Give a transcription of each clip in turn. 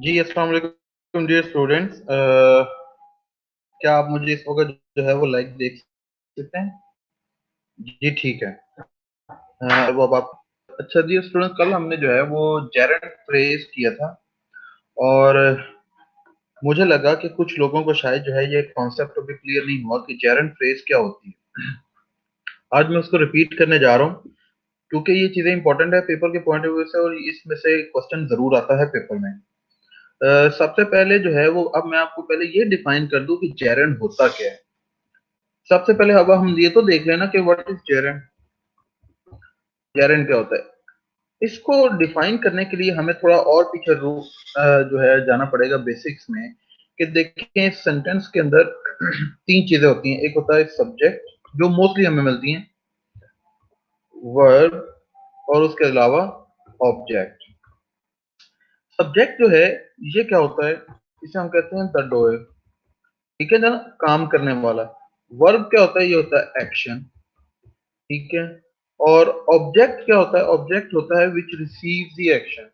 जी, अस्सलाम वालेकुम dear students. क्या आप मुझे इस वक्त जो है वो लाइव देख सकते हैं? जी ठीक है। वो अब आप अच्छा डियर स्टूडेंट्स, कल हमने जो है वो जेरेंट फ्रेज किया था और मुझे लगा कि कुछ लोगों को शायद जो है ये कॉन्सेप्ट अभी क्लियर नहीं हुआ कि जेरेंट फ्रेज क्या होती है। आज मैं उसको रिपीट करने जा रहा हूँ क्योंकि ये चीजें इंपॉर्टेंट है पेपर के पॉइंट ऑफ व्यू से और इसमें से क्वेश्चन जरूर आता है पेपर में। सबसे पहले जो है वो अब मैं आपको पहले ये डिफाइन कर दूं कि जेरेंट होता क्या है। सबसे पहले अब हम ये तो देख लेना कि व्हाट इज जेरेंट। जेरेंट क्या होता है, इसको डिफाइन करने के लिए हमें थोड़ा और पीछे जो है जाना पड़ेगा बेसिक्स में। कि देखें सेंटेंस के अंदर तीन चीजें होती हैं। एक होता है सब्जेक्ट जो मोस्टली हमें मिलती हैं, वर्ब और उसके अलावा ऑब्जेक्ट। सब्जेक्ट जो है ये क्या होता है, इसे हम कहते हैं द डोर। ठीक है ना, काम करने वाला। वर्ब क्या होता है, ये होता है एक्शन। ठीक है। और ऑब्जेक्ट क्या होता है, ऑब्जेक्ट होता है विच रिसीव द एक्शन,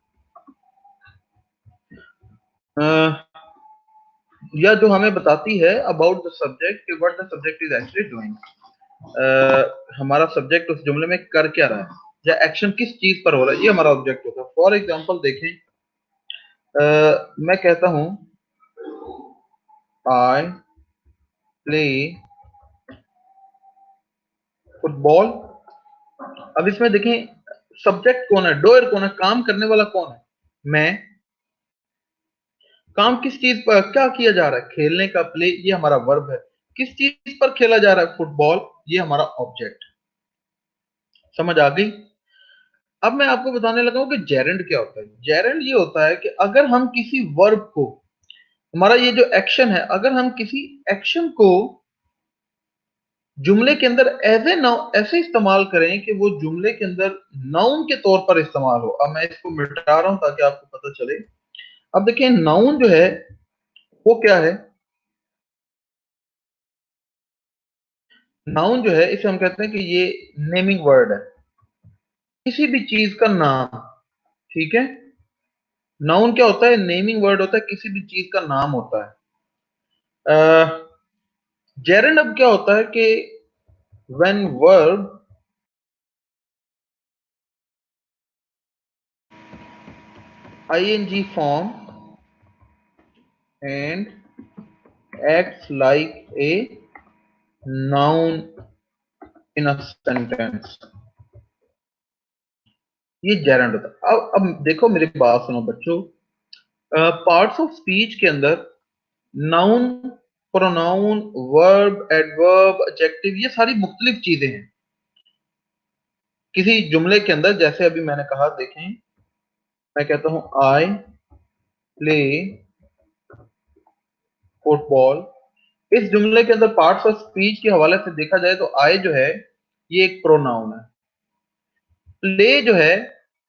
या जो हमें बताती है about the subject what the subject is actually doing. हमारा सब्जेक्ट उस जुमले में कर क्या रहा है या एक्शन किस चीज पर हो रहा है, ये हमारा ऑब्जेक्ट होता है। फॉर एग्जांपल देखें, मैं कहता हूं आई प्ले फुटबॉल। अब इसमें देखें सब्जेक्ट कौन है, डोयर कौन है, काम करने वाला कौन है, मैं। काम किस चीज पर क्या किया जा रहा है, खेलने का, प्ले, ये हमारा वर्ब है। किस चीज पर खेला जा रहा है, फुटबॉल, ये हमारा ऑब्जेक्ट। समझ आ गई। अब मैं आपको बताने लगा हूं कि जेरेंड क्या होता है। जेरेंड ये होता है कि अगर हम किसी वर्ब को, हमारा ये जो एक्शन है, अगर हम किसी एक्शन को जुमले के अंदर एज ए नाउन ऐसे इस्तेमाल करें कि वो जुमले के अंदर नाउन के तौर पर इस्तेमाल हो। अब मैं इसको मिटा रहा हूं ताकि आपको पता चले। अब देखिए नाउन जो है वो क्या है। नाउन जो है इसे हम कहते हैं कि ये नेमिंग वर्ड है, किसी भी चीज का नाम। ठीक है। नाउन क्या होता है, नेमिंग वर्ड होता है, किसी भी चीज का नाम होता है। जेरेंड अब क्या होता है कि when verb ing form and acts like a noun in a sentence, ये जेरेंड होता है। अब देखो मेरी बात सुनो बच्चों, पार्ट्स ऑफ स्पीच के अंदर noun, pronoun, verb, adverb, adjective, ये सारी मुख्तलिफ चीजें हैं किसी जुमले के अंदर। जैसे अभी मैंने कहा देखें, मैं कहता हूं आई प्ले फुटबॉल। इस जुमले के अंदर पार्ट्स ऑफ स्पीच के हवाले से देखा जाए तो आई जो है ये एक प्रोनाउन है। प्ले जो है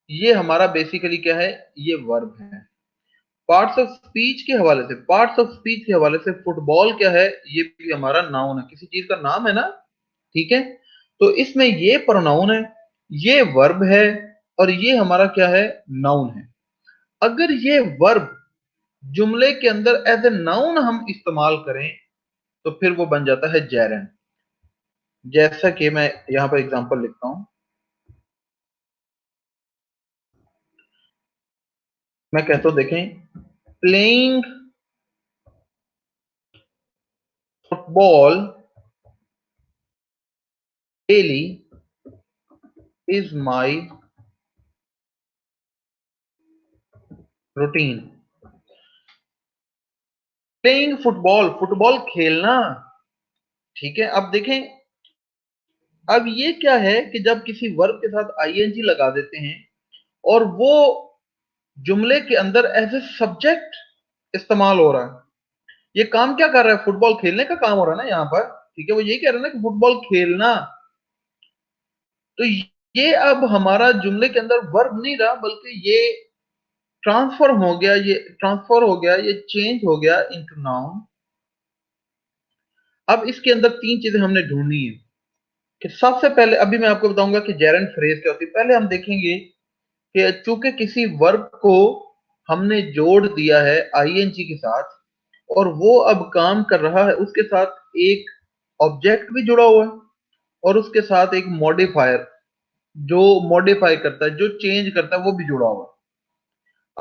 ये हमारा बेसिकली क्या है, ये वर्ब है। पार्ट्स ऑफ स्पीच के हवाले से, पार्ट्स ऑफ स्पीच के हवाले से फुटबॉल क्या है, ये भी हमारा नाउन है, किसी चीज का नाम है ना। ठीक है। तो इसमें ये प्रोनाउन है, ये वर्ब है और ये हमारा क्या है, नाउन है। अगर ये वर्ब जुमले के अंदर एज ए नाउन हम इस्तेमाल करें तो फिर वो बन जाता है जेरेंड। जैसा कि मैं यहां पर एग्जांपल लिखता हूं, मैं कहता हूं देखें, playing football daily is my routine. Playing football, football खेलना। ठीक है। अब देखें, अब ये क्या है कि जब किसी वर्ब के साथ आईएनजी लगा देते हैं और वो जुमले के अंदर एज ए सब्जेक्ट इस्तेमाल हो रहा है, ये काम क्या कर रहा है, फुटबॉल खेलने का काम हो रहा है ना यहाँ पर। ठीक है, वो यही कह रहे हैं ना कि फुटबॉल खेलना। तो ये अब हमारा जुमले के अंदर वर्ब नहीं रहा, बल्कि ये ट्रांसफॉर्म हो गया, ये ट्रांसफर हो गया, ये चेंज हो गया इनटू नाउन। अब इसके अंदर तीन चीजें हमने ढूंढनी है कि सबसे पहले अभी मैं आपको बताऊंगा कि जेरेंट फ्रेज क्या होती है। पहले हम देखेंगे कि चूंकि किसी वर्ब को हमने जोड़ दिया है आईएनजी के साथ और वो अब काम कर रहा है, उसके साथ एक ऑब्जेक्ट भी जुड़ा हुआ है और उसके साथ एक मॉडिफायर जो मॉडिफाई करता है, जो चेंज करता है, वो भी जुड़ा हुआ है।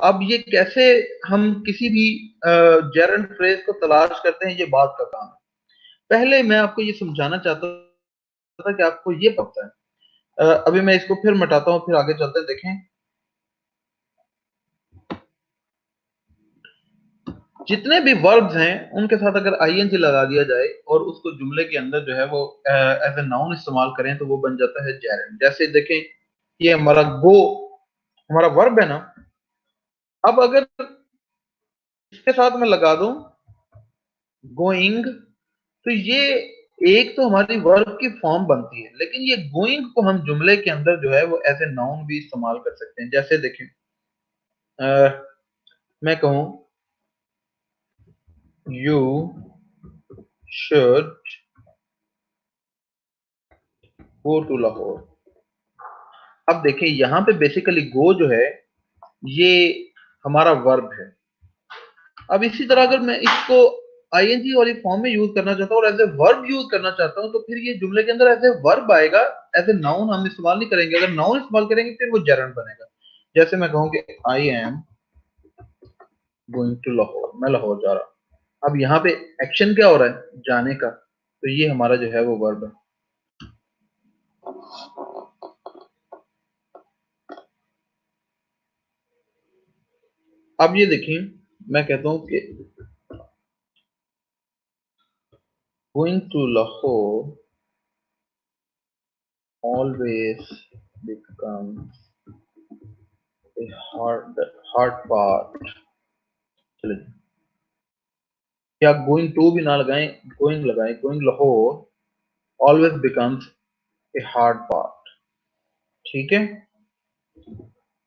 अब ये कैसे हम किसी भी जेरंड फ्रेज को तलाश करते हैं, ये बात का काम है। पहले मैं आपको ये समझाना चाहता था कि आपको ये पता है। अभी मैं इसको फिर मिटाता हूँ, फिर आगे चलते हैं। देखें, जितने भी वर्ब्स हैं उनके साथ अगर आईएनजी लगा दिया जाए और उसको जुमले के अंदर जो है वो एज ए नाउन इस्तेमाल करें तो वो बन जाता है जेरंड। जैसे देखें, ये हमारा गो हमारा वर्ब है ना। अब अगर इसके साथ मैं लगा दूं गोइंग, तो ये एक तो हमारी वर्ब की फॉर्म बनती है, लेकिन ये गोइंग को हम जुमले के अंदर जो है वो एज ए नाउन भी इस्तेमाल कर सकते हैं। जैसे देखें, मैं कहूं you should go to Lahore. अब देखें, यहाँ पे बेसिकली गो जो है ये हमारा वर्ब है। अब इसी तरह अगर मैं इसको आईएनजी वाली फॉर्म में यूज करना चाहता हूँ और एज ए वर्ब यूज करना चाहता हूँ, तो फिर ये जुमले के अंदर एज ए वर्ब आएगा, एज ए नाउन हम इस्तेमाल नहीं करेंगे। अगर नाउन इस्तेमाल करेंगे फिर वो जरंड बनेगा। जैसे मैं कहूँ कि I am going to Lahore, मैं लाहौर जा रहा हूँ। अब यहाँ पे एक्शन क्या हो रहा है, जाने का, तो ये हमारा जो है वो वर्ब है। अब ये देखिए, मैं कहता हूँ कि going to Lahore always becomes a hard part। चलिए, या गोइंग टू भी ना लगाएं, गोइंग लगाएं, going Lahore always becomes a hard part. ठीक है।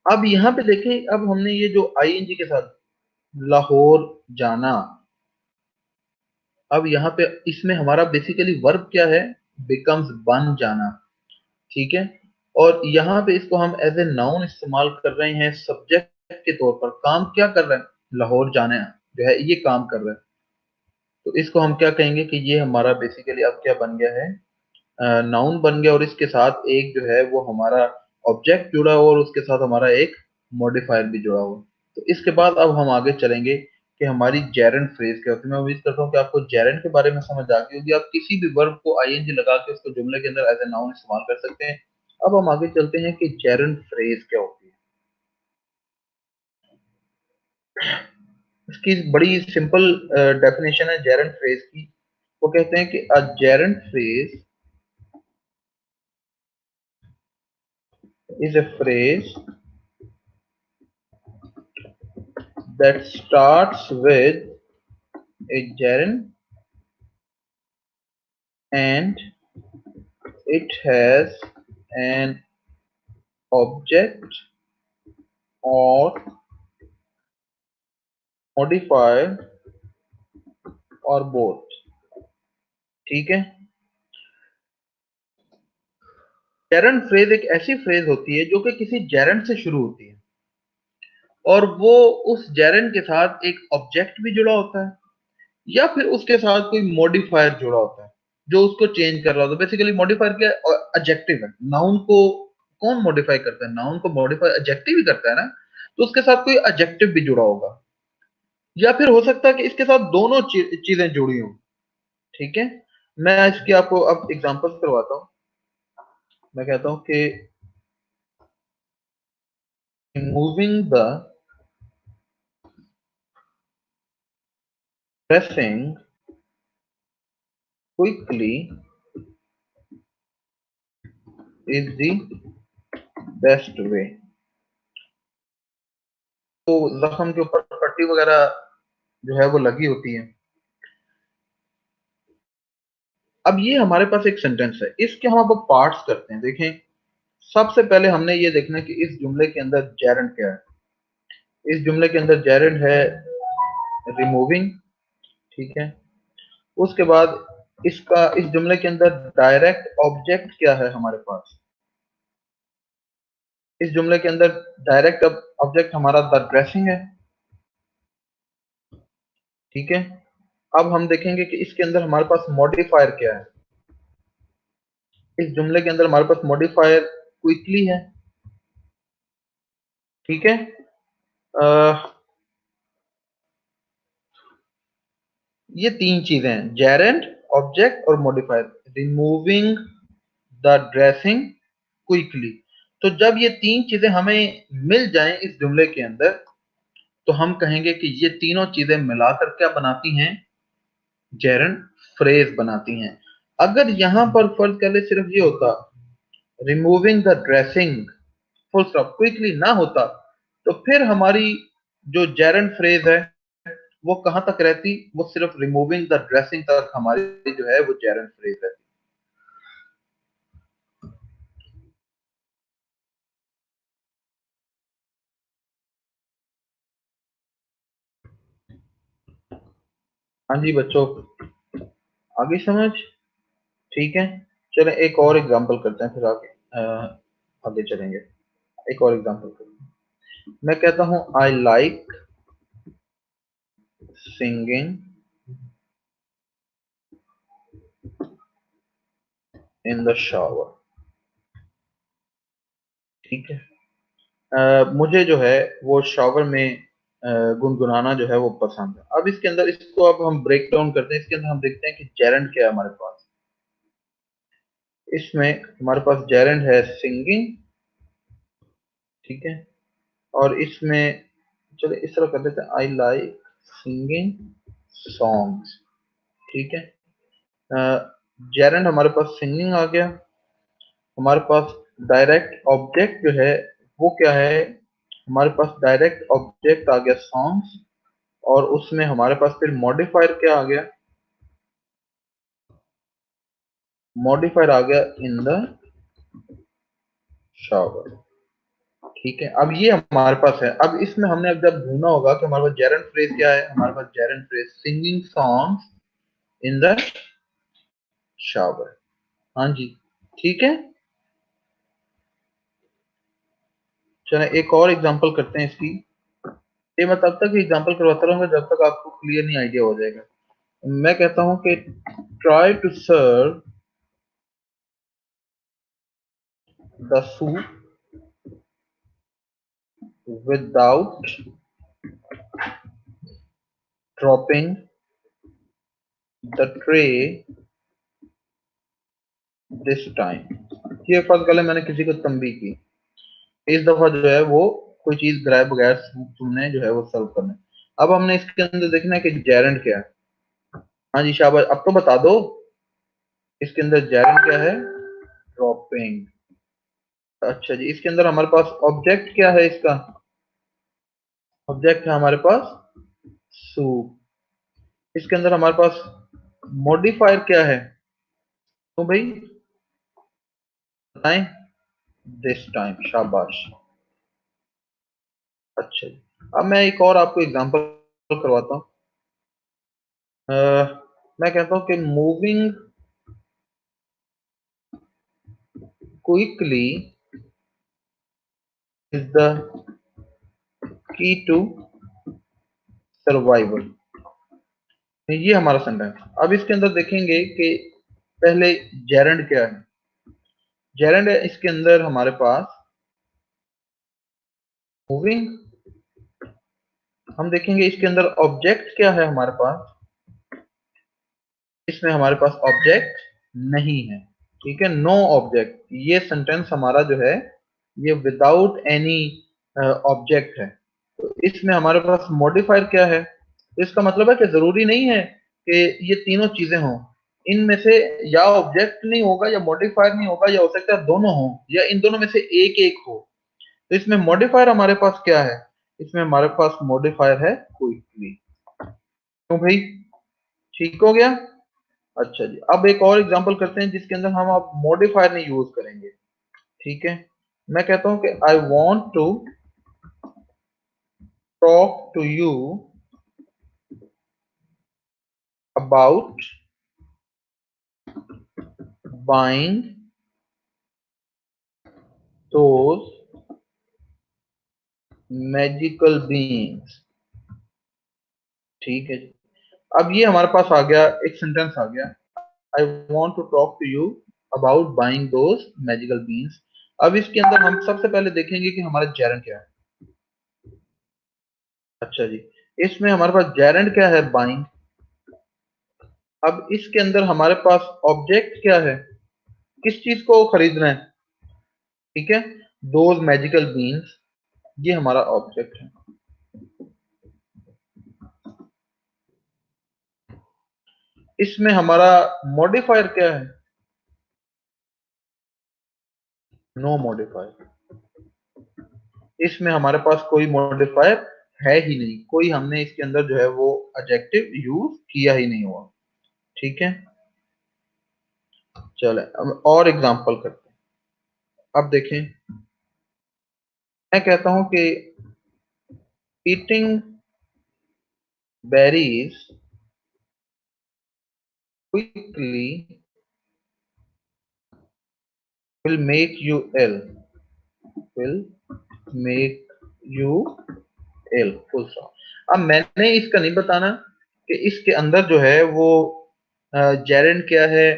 अब यहाँ पे देखें, अब हमने ये जो आईएनजी के साथ लाहौर जाना, अब यहाँ पे इसमें हमारा बेसिकली वर्ब क्या है, बिकम्स, बन जाना। ठीक है। और यहाँ पे इसको हम एज ए नाउन इस्तेमाल कर रहे हैं सब्जेक्ट के तौर पर। काम क्या कर रहे हैं, लाहौर जाना जो है ये काम कर रहा है। तो इसको हम क्या कहेंगे कि ये हमारा बेसिकली अब क्या बन गया है, नाउन बन गया, और इसके साथ एक जो है वो हमारा ऑब्जेक्ट जुड़ा हुआ और उसके साथ हमारा एक मॉडिफायर भी जुड़ा हुआ। तो इसके बाद अब हम आगे चलेंगे कि हमारी जेरंड फ्रेज क्या होती है। मैं उम्मीद करता हूँ कि आपको जेरंड के बारे में समझ आ गई होगी। आप किसी भी वर्ब को आईएनजी लगा के उसको जुमले के अंदर एज ए नाउन इस्तेमाल कर सकते हैं। अब हम आगे चलते हैं कि जेरंड फ्रेज क्या होती है। इसकी बड़ी सिंपल डेफिनेशन है जेरंड फ्रेज की। वो कहते हैं कि a gerund phrase is a phrase that starts with a gerund and it has an object or modifier or both। ठीक है। जेरंड फ्रेज एक ऐसी फ्रेज होती है जो कि किसी जेरंड से शुरू होती है और वो उस जेरंड के साथ एक ऑब्जेक्ट भी जुड़ा होता है या फिर उसके साथ कोई मॉडिफायर जुड़ा होता है जो उसको चेंज कर रहा होता है। बेसिकली मॉडिफायर क्या है, एडजेक्टिव है। नाउन को कौन मॉडिफाई करता है, नाउन को मॉडिफाई एडजेक्टिव ही करता है ना। तो उसके साथ कोई एडजेक्टिव भी जुड़ा होगा या फिर हो सकता है कि इसके साथ दोनों चीजें जुड़ी हों। ठीक है। मैं इसकी आपको अब एग्जांपल्स करवाता हूँ। मैं कहता हूँ कि moving the dressing quickly is the best way। तो जख्म के ऊपर पट्टी वगैरह जो है वो लगी होती है। अब ये हमारे पास एक सेंटेंस है, इसके हम अब पार्ट्स करते हैं। देखें, सबसे पहले हमने ये देखना है कि इस जुमले के अंदर जेरंड क्या है। इस जुमले के अंदर जेरंड है रिमूविंग। ठीक है। उसके बाद इसका इस जुमले के अंदर डायरेक्ट ऑब्जेक्ट क्या है हमारे पास। इस जुमले के अंदर डायरेक्ट ऑब्जेक्ट हमारा द ड्रेसिंग है। ठीक है। अब हम देखेंगे कि इसके अंदर हमारे पास मॉडिफायर क्या है। इस जुमले के अंदर हमारे पास मॉडिफायर क्विकली है। ठीक है। ये तीन चीजें हैं, जेरेंट, ऑब्जेक्ट और modifier. Removing the dressing quickly. तो जब ये तीन चीजें हमें मिल जाएं इस जुमले के अंदर, तो हम कहेंगे कि ये तीनों चीजें मिलाकर क्या बनाती हैं, जेरेंट फ्रेज बनाती हैं। अगर यहां पर फर्ज कर ले सिर्फ ये होता, removing the dressing full stop quickly ना होता, तो फिर हमारी जो जेरेंट फ्रेज है वो कहां तक रहती, वो सिर्फ रिमूविंग द ड्रेसिंग तक हमारी जो है वो जेरेंट फ्रेज रहती। हाँ जी बच्चों, आगे समझ। ठीक है। चलो एक और एग्जांपल करते हैं, फिर आगे आगे चलेंगे। एक और एग्जांपल करते हैं। मैं कहता हूं I like singing in the shower. ठीक है। मुझे जो है वो शावर में गुनगुनाना जो है वो पसंद है। अब इसके अंदर इसको अब हम ब्रेक डाउन करते हैं। इसके अंदर हम देखते हैं कि जेरेंट क्या है हमारे पास। इसमें हमारे पास जेरेंट है सिंगिंग। ठीक है। और इसमें चलो इस तरह कर देते हैं, आई लाइक सिंगिंग सॉन्ग्स। ठीक है। जेरेंट हमारे पास सिंगिंग आ गया। हमारे पास डायरेक्ट ऑब्जेक्ट जो है वो क्या है, हमारे पास डायरेक्ट ऑब्जेक्ट आ गया सॉन्ग्स। और उसमें हमारे पास फिर मॉडिफायर क्या आ गया, मॉडिफायर आ गया इन द शावर। ठीक है। अब ये हमारे पास है। अब इसमें हमने अब जब ढूंढना होगा कि हमारे पास जेरेंट फ्रेज क्या है, हमारे पास gerund phrase singing songs in the shower. हाँ जी। ठीक है। चलो एक और एग्जांपल करते हैं इसकी। ये मैं तब तक एग्जांपल करवाता रहूंगा जब तक आपको क्लियर नहीं आइडिया हो जाएगा। मैं कहता हूं कि try to serve the soup without dropping the tray this time. ये फर्स्ट गले मैंने किसी को तंबी की, इस दफा जो है वो कोई चीज गिराए बगैर तुमने जो है वो सर्व करना है। अब हमने इसके अंदर देखना है कि जेरेंट क्या है। हाँ जी शाबाश, अब तो बता दो इसके अंदर जेरेंट क्या है, ड्रॉपिंग। अच्छा जी, इसके अंदर हमारे पास ऑब्जेक्ट क्या है, इसका ऑब्जेक्ट है हमारे पास सूप। इसके अंदर हमारे पास मॉडिफायर क्या है, तो भाई बताएं, दिस टाइम। शाबाश। अच्छा जी। अब मैं एक और आपको एग्जांपल करवाता हूँ। मैं कहता हूँ कि moving quickly is the key to survival. ये हमारा सेंटेंस। अब इसके अंदर देखेंगे कि पहले जेरेंट क्या है। जेरेंट है इसके अंदर हमारे पास मूविंग। हम देखेंगे इसके अंदर ऑब्जेक्ट क्या है हमारे पास, इसमें हमारे पास ऑब्जेक्ट नहीं है। ठीक है, नो ऑब्जेक्ट। ये सेंटेंस हमारा जो है ये विदाउट एनी ऑब्जेक्ट है। तो इसमें हमारे पास मॉडिफायर क्या है, तो इसका मतलब है कि जरूरी नहीं है कि ये तीनों चीजें हों। इनमें से या ऑब्जेक्ट नहीं होगा या मॉडिफायर नहीं होगा, या हो सकता है दोनों हो या इन दोनों में से एक एक हो। तो इसमें मॉडिफायर हमारे पास क्या है, इसमें हमारे पास मॉडिफायर है क्विकली। क्यों भाई, ठीक हो गया। अच्छा जी, अब एक और एग्जांपल करते हैं जिसके अंदर हम अब मॉडिफायर नहीं यूज करेंगे। ठीक है। मैं कहता हूं कि I want to talk to you about buying those magical beans. ठीक है जी। अब ये हमारे पास आ गया, एक सेंटेंस आ गया, I want to talk to you about buying those magical beans. अब इसके अंदर हम सबसे पहले देखेंगे कि हमारा जेरेंड क्या है। अच्छा जी, इसमें हमारे पास जेरेंड क्या है, बाइंग। अब इसके अंदर हमारे पास ऑब्जेक्ट क्या है, किस चीज को खरीदना है, ठीक है, दोज मैजिकल बीन्स, ये हमारा ऑब्जेक्ट है। इसमें हमारा मॉडिफायर क्या है, नो मॉडिफायर। इसमें हमारे पास कोई मॉडिफायर है ही नहीं, कोई हमने इसके अंदर जो है वो एडजेक्टिव यूज किया ही नहीं हुआ, ठीक है। चले अब और एग्जांपल करते हैं। अब देखें, मैं कहता हूं कि eating berries quickly will make you ill, will make you ill, full stop. अब मैंने इसका नहीं बताना कि इसके अंदर जो है वो जेरेंड क्या है,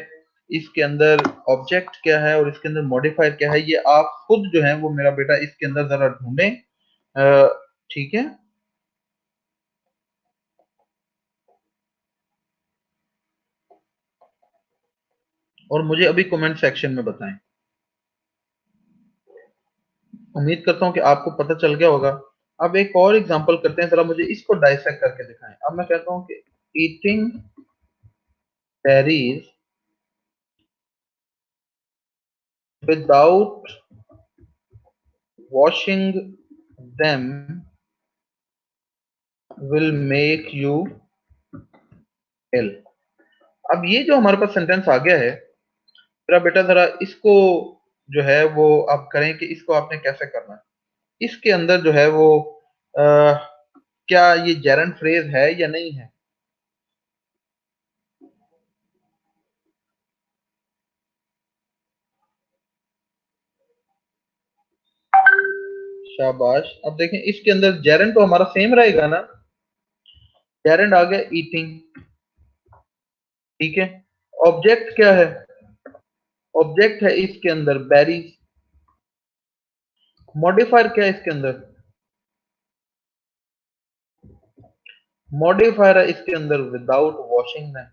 इसके अंदर ऑब्जेक्ट क्या है और इसके अंदर मॉडिफायर क्या है, ये आप खुद जो है वो मेरा बेटा इसके अंदर जरा ढूंढें, ठीक है। और मुझे अभी कमेंट सेक्शन में बताएं। उम्मीद करता हूं कि आपको पता चल गया होगा। अब एक और एग्जांपल करते हैं, जरा मुझे इसको डाइसेक्ट करके दिखाएं। अब मैं कहता हूं कि eating berries without washing them will make you ill। अब ये जो हमारे पास सेंटेंस आ गया है, मेरा बेटा जरा इसको जो है वो आप करें कि इसको आपने कैसे करना है। इसके अंदर जो है वो आ, क्या ये जेरंड फ्रेज है या नहीं है। शाबाश। अब देखें इसके अंदर जेरंड तो हमारा सेम रहेगा ना, जेरंड आ गया ईटिंग, ठीक है। ऑब्जेक्ट क्या है, ऑब्जेक्ट है इसके अंदर बेरीज। मॉडिफायर क्या है इसके अंदर, मॉडिफायर है इसके अंदर विदाउट वॉशिंग में,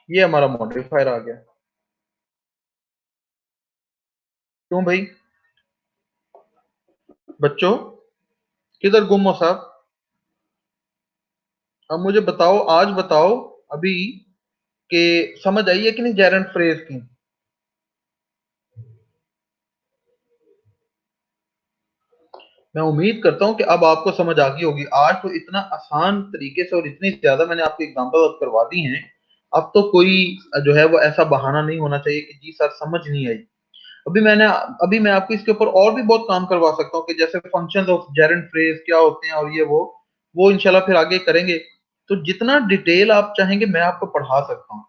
ये हमारा मॉडिफायर आ गया। क्यों भाई, बच्चों किधर गुम हो साहब। अब मुझे बताओ, आज बताओ अभी कि समझ आई है कि नहीं जेरंड फ्रेज की। मैं उम्मीद करता हूं कि अब आपको समझ आ गई होगी। आज तो इतना आसान तरीके से और इतनी ज्यादा मैंने आपको एग्जांपल करवा दी हैं, अब तो कोई जो है वो ऐसा बहाना नहीं होना चाहिए कि जी सर समझ नहीं आई। अभी मैं आपको इसके ऊपर और भी बहुत काम करवा सकता हूँ कि जैसे फंक्शंस ऑफ जेरंड फ्रेज क्या होते हैं और ये वो इंशाल्लाह फिर आगे करेंगे। तो जितना डिटेल आप चाहेंगे मैं आपको पढ़ा सकता हूँ।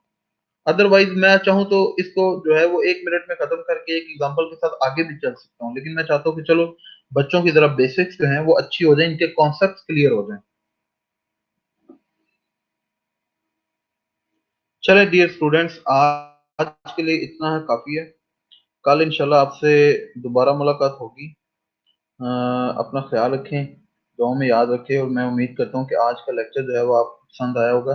अदरवाइज मैं चाहूँ तो इसको जो है वो 1 मिनट में खत्म करके एक एग्जांपल के साथ आगे भी चल सकता हूँ, लेकिन मैं चाहता हूँ कि चलो बच्चों की जरा बेसिक्स जो हैं वो अच्छी हो जाए, इनके कॉन्सेप्ट क्लियर हो जाए। चले डियर स्टूडेंट्स, आज के लिए इतना है, काफी है। कल इंशाल्लाह आपसे दोबारा मुलाकात होगी। अपना ख्याल रखें, दुआ में याद रखें, और मैं उम्मीद करता हूँ कि आज का लेक्चर जो है वो आपको पसंद आया होगा,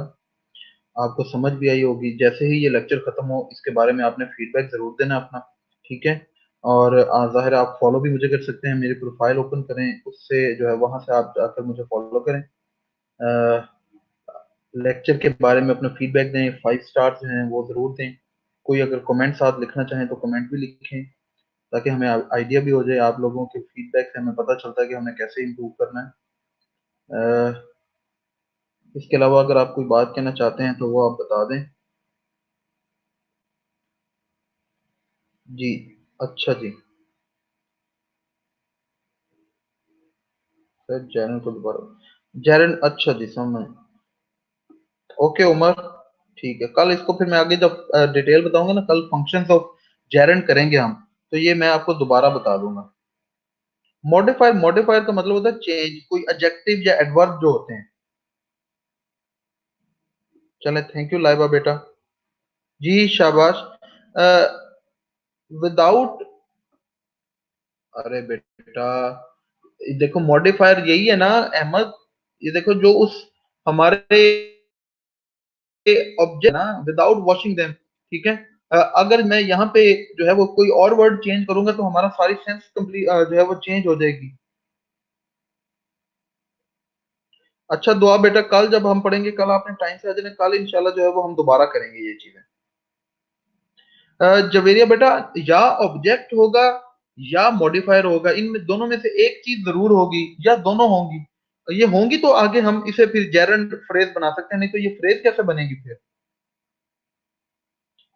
आपको समझ भी आई होगी। जैसे ही ये लेक्चर खत्म हो इसके बारे में आपने फीडबैक जरूर देना अपना, ठीक है। और ज़ाहिर है आप फॉलो भी मुझे कर सकते हैं, मेरी प्रोफाइल ओपन करें, उससे जो है वहां से आप जाकर मुझे फॉलो करें। लेक्चर के बारे में अपना फीडबैक दें, 5 स्टार जो हैं वो ज़रूर दें। कोई अगर कमेंट साथ लिखना चाहें तो कमेंट भी लिखें, ताकि हमें आइडिया भी हो जाए। आप लोगों के फीडबैक से हमें पता चलता है कि हमें कैसे इम्प्रूव करना है। इसके अलावा अगर आप कोई बात कहना चाहते हैं तो वो आप बता दें। जी, अच्छा जी, सर जैरन को दोबारा, जैरन, अच्छा जी समझ। ओके उमर, ठीक है। कल इसको फिर मैं आगे जब डिटेल बताऊंगा ना, कल फंक्शंस ऑफ जेरन करेंगे हम, तो ये मैं आपको दोबारा बता दूंगा। मॉडिफायर मॉडिफायर का मतलब होता है चेंज, कोई एडजेक्टिव या एडवर्ब जो होते हैं। चले, थैंक यू लाइबा बेटा। जी शाबाश। विदाउट, अरे बेटा, ये देखो मॉडिफायर यही है ना अहमद, ये देखो जो उस हमारे ऑब्जेक्ट ना, विदाउट वॉशिंग देम, ठीक है। अगर मैं यहाँ पे जो है वो कोई और वर्ड चेंज करूंगा तो हमारा सारी सेंस कंप्लीट जो है वो चेंज हो जाएगी। अच्छा दुआ बेटा, कल जब हम पढ़ेंगे, कल आपने टाइम से आ जाना, कल इंशाल्लाह जो है वो हम दोबारा करेंगे ये चीजें। जवेरिया बेटा, या ऑब्जेक्ट होगा या मॉडिफायर होगा, इन दोनों में से एक चीज जरूर होगी या दोनों होंगी। ये होंगी तो आगे हम इसे फिर जेरंड फ्रेज बना सकते हैं, नहीं तो ये फ्रेज कैसे बनेगी फिर।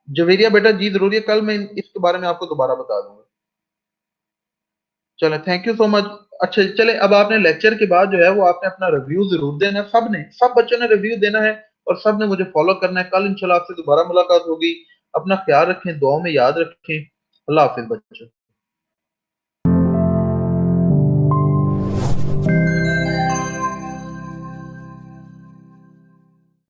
जवेरिया बेटा जी जरूर है, कल मैं इसके बारे में आपको दोबारा बता दूंगा। चले, थैंक यू सो मच। अच्छा चले, अब आपने लेक्चर के बाद जो है वो आपने अपना रिव्यू जरूर देना है, सब बच्चों ने रिव्यू देना है, और सब ने मुझे फॉलो करना है। कल इंशाल्लाह आपसे दोबारा मुलाकात होगी। अपना ख्याल रखें, दुआ में याद रखें। अल्लाह हाफिज बच्चों।